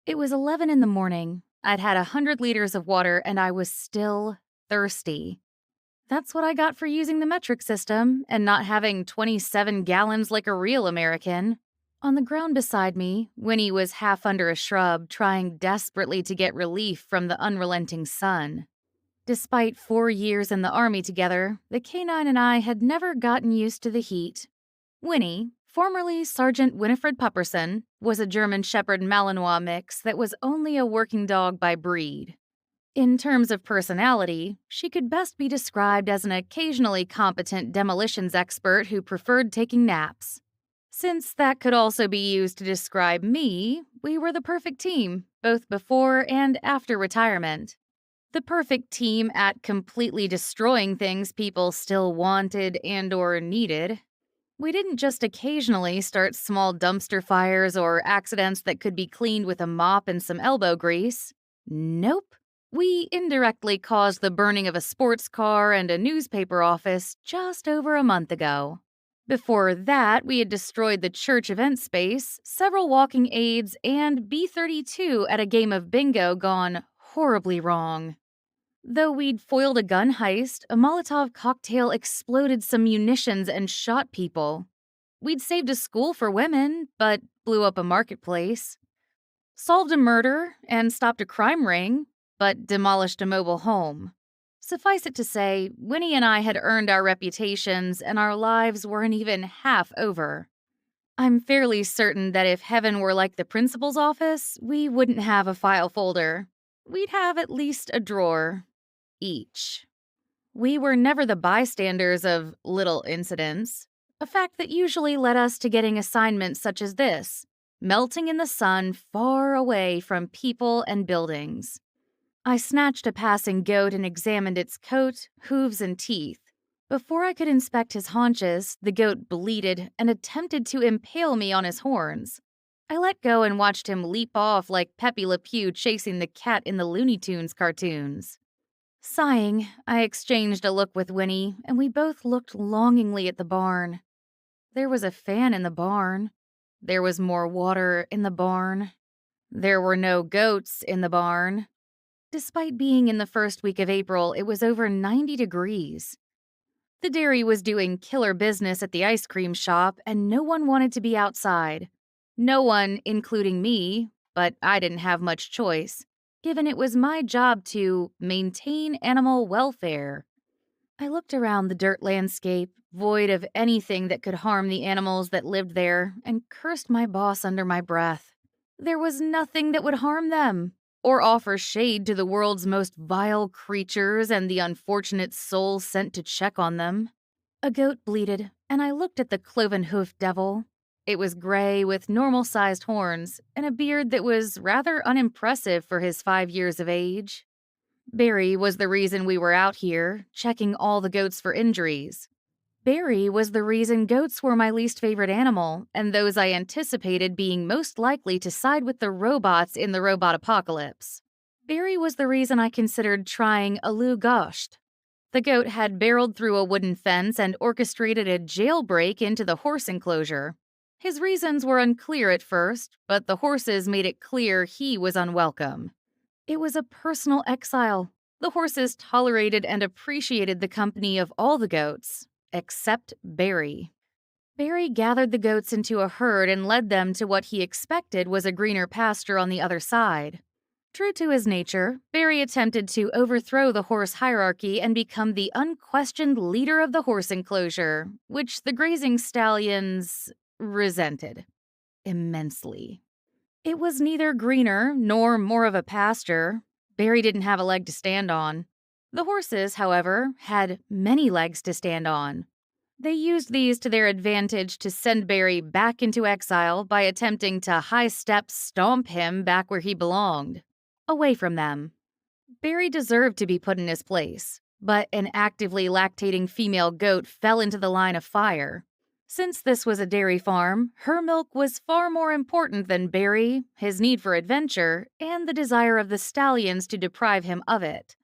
It was 11 in the morning. I'd had 100 liters of water and I was still thirsty. That's what I got for using the metric system and not having 27 gallons like a real American. On the ground beside me, Winnie was half under a shrub, trying desperately to get relief from the unrelenting sun. Despite 4 years in the army together, the canine and I had never gotten used to the heat. Winnie, formerly Sergeant Winifred Pupperson, was a German Shepherd Malinois mix that was only a working dog by breed. In terms of personality, she could best be described as an occasionally competent demolitions expert who preferred taking naps. Since that could also be used to describe me, we were the perfect team, both before and after retirement. The perfect team at completely destroying things people still wanted and/or needed. We didn't just occasionally start small dumpster fires or accidents that could be cleaned with a mop and some elbow grease. Nope. We indirectly caused the burning of a sports car and a newspaper office just over a month ago. Before that, we had destroyed the church event space, several walking aids, and B-32 at a game of bingo gone horribly wrong. Though we'd foiled a gun heist, a Molotov cocktail exploded some munitions and shot people. We'd saved a school for women, but blew up a marketplace. Solved a murder and stopped a crime ring, but demolished a mobile home. Suffice it to say, Winnie and I had earned our reputations and our lives weren't even half over. I'm fairly certain that if heaven were like the principal's office, we wouldn't have a file folder. We'd have at least a drawer. Each. We were never the bystanders of little incidents, a fact that usually led us to getting assignments such as this, melting in the sun far away from people and buildings. I snatched a passing goat and examined its coat, hooves, and teeth. Before I could inspect his haunches, the goat bleated and attempted to impale me on his horns. I let go and watched him leap off like Pepe Le Pew chasing the cat in the Looney Tunes cartoons. Sighing, I exchanged a look with Winnie, and we both looked longingly at the barn. There was a fan in the barn. There was more water in the barn. There were no goats in the barn. Despite being in the first week of April, it was over 90 degrees. The dairy was doing killer business at the ice cream shop, and no one wanted to be outside. No one, including me, but I didn't have much choice, given it was my job to maintain animal welfare. I looked around the dirt landscape, void of anything that could harm the animals that lived there, and cursed my boss under my breath. There was nothing that would harm them, or offer shade to the world's most vile creatures and the unfortunate soul sent to check on them. A goat bleated, and I looked at the cloven-hoofed devil. It was gray with normal-sized horns and a beard that was rather unimpressive for his 5 years of age. Barry was the reason we were out here, checking all the goats for injuries. Barry was the reason goats were my least favorite animal, and those I anticipated being most likely to side with the robots in the robot apocalypse. Barry was the reason I considered trying a loup gauche. The goat had barreled through a wooden fence and orchestrated a jailbreak into the horse enclosure. His reasons were unclear at first, but the horses made it clear he was unwelcome. It was a personal exile. The horses tolerated and appreciated the company of all the goats, except Barry. Barry gathered the goats into a herd and led them to what he expected was a greener pasture on the other side. True to his nature, Barry attempted to overthrow the horse hierarchy and become the unquestioned leader of the horse enclosure, which the grazing stallions resented immensely. It was neither greener nor more of a pasture. Barry didn't have a leg to stand on. The horses, however, had many legs to stand on. They used these to their advantage to send Barry back into exile by attempting to high-step stomp him back where he belonged, away from them. Barry deserved to be put in his place, but an actively lactating female goat fell into the line of fire. Since this was a dairy farm, her milk was far more important than Barry, his need for adventure, and the desire of the stallions to deprive him of it.